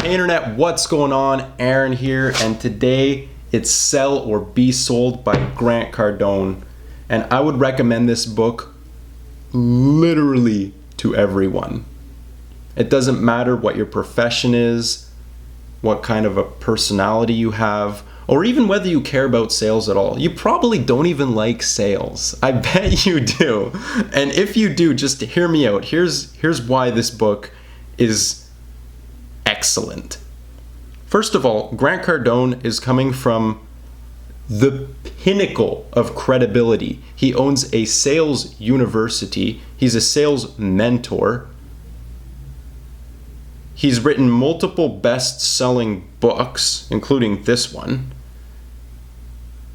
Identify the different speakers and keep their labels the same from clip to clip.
Speaker 1: Hey Internet, what's going on? Aaron here, and today it's Sell or Be Sold by Grant Cardone. And I would recommend this book literally to everyone. It doesn't matter what your profession is, what kind of a personality you have, or even whether you care about sales at all. You probably don't even like sales. I bet you do. And if you do, just hear me out. Here's why this book is excellent. First of all, Grant Cardone is coming from the pinnacle of credibility. He owns a sales university. He's a sales mentor. He's written multiple best-selling books, including this one.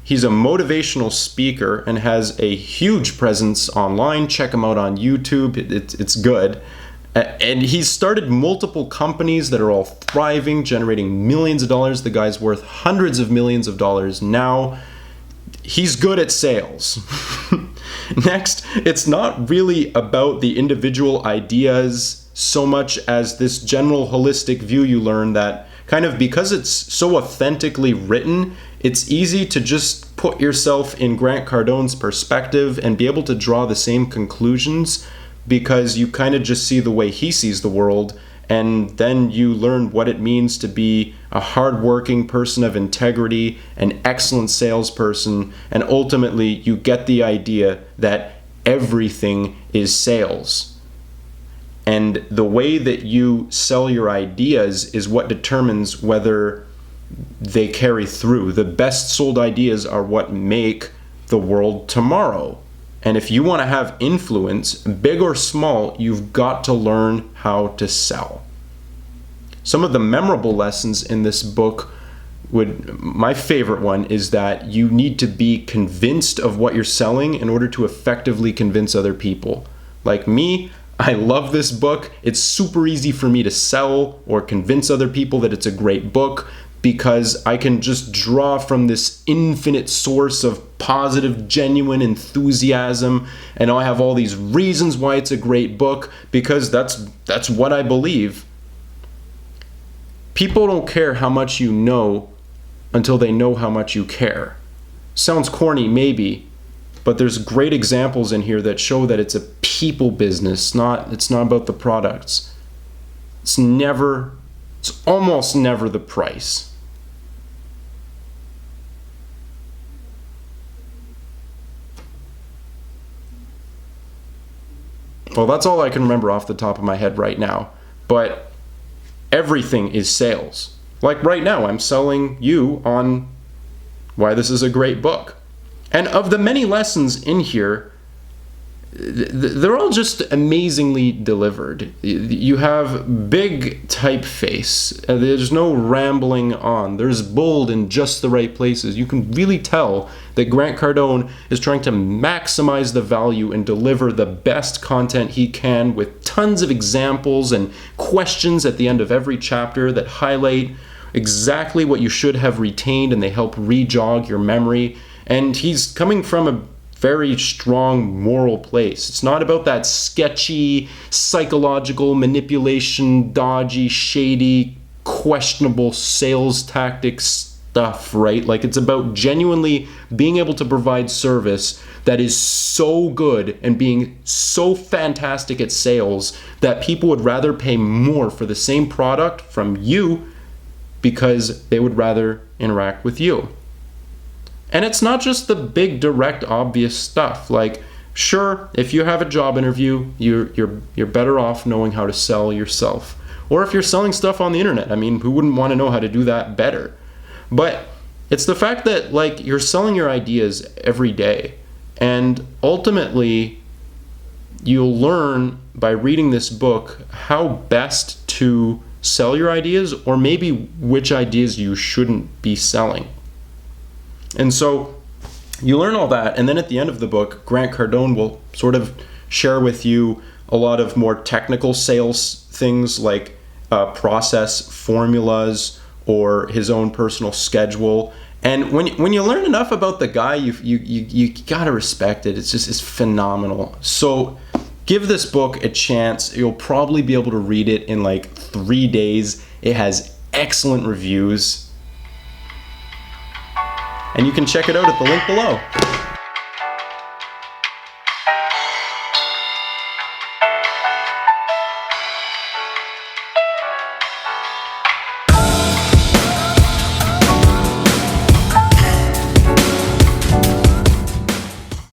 Speaker 1: He's a motivational speaker and has a huge presence online. Check him out on YouTube. It's good. And he's started multiple companies that are all thriving, generating millions of dollars. The guy's worth hundreds of millions of dollars now. He's good at sales. Next, it's not really about the individual ideas so much as this general holistic view you learn that kind of because it's so authentically written, it's easy to just put yourself in Grant Cardone's perspective and be able to draw the same conclusions because you kind of just see the way he sees the world, and then you learn what it means to be a hardworking person of integrity, an excellent salesperson, and ultimately you get the idea that everything is sales. And the way that you sell your ideas is what determines whether they carry through. The best sold ideas are what make the world tomorrow. And if you want to have influence, big or small, you've got to learn how to sell. Some of the memorable lessons in this book my favorite one is that you need to be convinced of what you're selling in order to effectively convince other people. Like me, I love this book. It's super easy for me to sell or convince other people that it's a great book because I can just draw from this infinite source of positive, genuine enthusiasm, and I have all these reasons why it's a great book because that's what I believe. People don't care how much you know until they know how much you care. Sounds corny, maybe, but there's great examples in here that show that it's a people business. It's not about the products. It's almost never the price. Well, that's all I can remember off the top of my head right now. But everything is sales. Like right now, I'm selling you on why this is a great book. And of the many lessons in here, they're all just amazingly delivered. You have big typeface. There's no rambling on. There's bold in just the right places. You can really tell that Grant Cardone is trying to maximize the value and deliver the best content he can with tons of examples and questions at the end of every chapter that highlight exactly what you should have retained, and they help re-jog your memory. And he's coming from a very strong moral place. It's not about that sketchy, psychological manipulation, dodgy, shady, questionable sales tactics stuff, right? Like, it's about genuinely being able to provide service that is so good and being so fantastic at sales that people would rather pay more for the same product from you because they would rather interact with you. And it's not just the big, direct, obvious stuff. Like, sure, if you have a job interview, you're better off knowing how to sell yourself. Or if you're selling stuff on the internet, I mean, who wouldn't want to know how to do that better? But it's the fact that, like, you're selling your ideas every day. And ultimately, you'll learn by reading this book how best to sell your ideas, or maybe which ideas you shouldn't be selling. And so you learn all that, and then at the end of the book, Grant Cardone will sort of share with you a lot of more technical sales things like process formulas or his own personal schedule. And when you learn enough about the guy, you gotta respect it. It's phenomenal. So give this book a chance. You'll probably be able to read it in like 3 days. It has excellent reviews. And you can check it out at the link below.